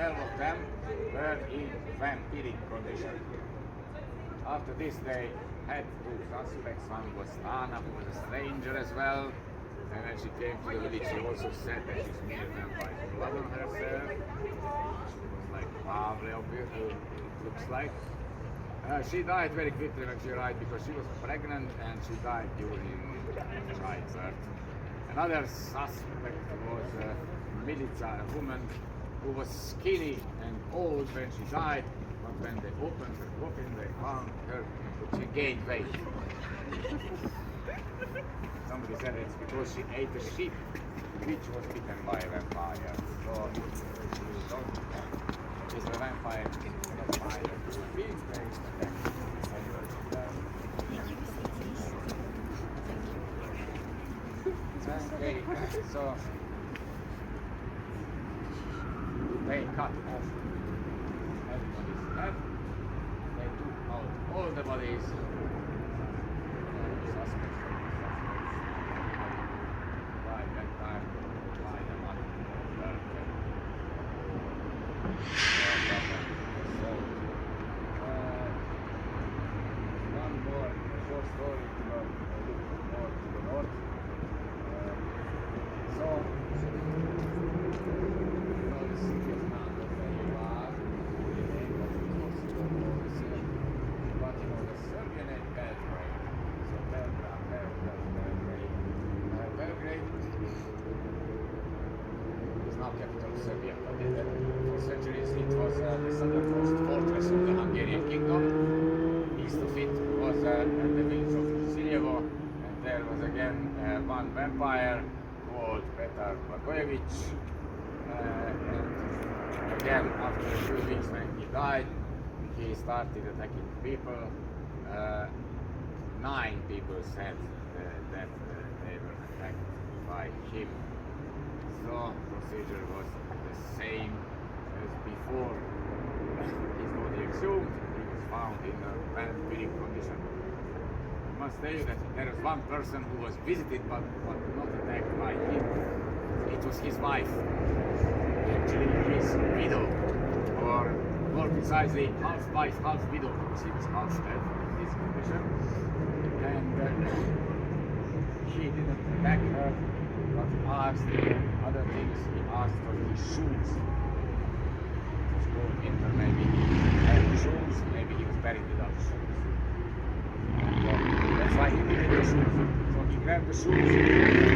12 of them were in vampiric condition. After this, they had two suspects. One was Anna, who was a stranger as well. And when she came to the village, she also said that she smeared vampire blood on herself. She was like Pavle, looks like. She died very quickly when she died because she was pregnant and she died during childbirth. Another suspect was Milica, a woman who was skinny and old when she died, but when they opened her coffin, they found her that she gained weight. Somebody said it's because she ate a sheep which was bitten by a vampire. So is the vampire vampire being okay, so they cut off everybody's head, they took out all the bodies, suspects, by that time, by the money, one more short story to look more to the north. So, the city of Nando very large, the name of it was Kokorisy, but the Serbian name Belgrade, so Belgrade. Belgrade is now capital of Serbia, but for centuries it was the southernmost fortress of the Hungarian kingdom. East of it was the village of Siljevo, and there was again one vampire called Petar Blagojevic, and again after a few weeks when he died, he started attacking people. 9 people said that they were attacked by him. So procedure was the same as before. His body exhumed, he was found in a vampiric condition. I must tell you that there was one person who was visited but not attacked by him. It was his wife, actually his widow, or more precisely half wife, half widow, because he was half dead in this condition. And he didn't attack her, but asked other things. He asked for his shoes. It was called winter maybe. And shoes, maybe he was buried without shoes. That's why he needed the shoes. So he grabbed the shoes.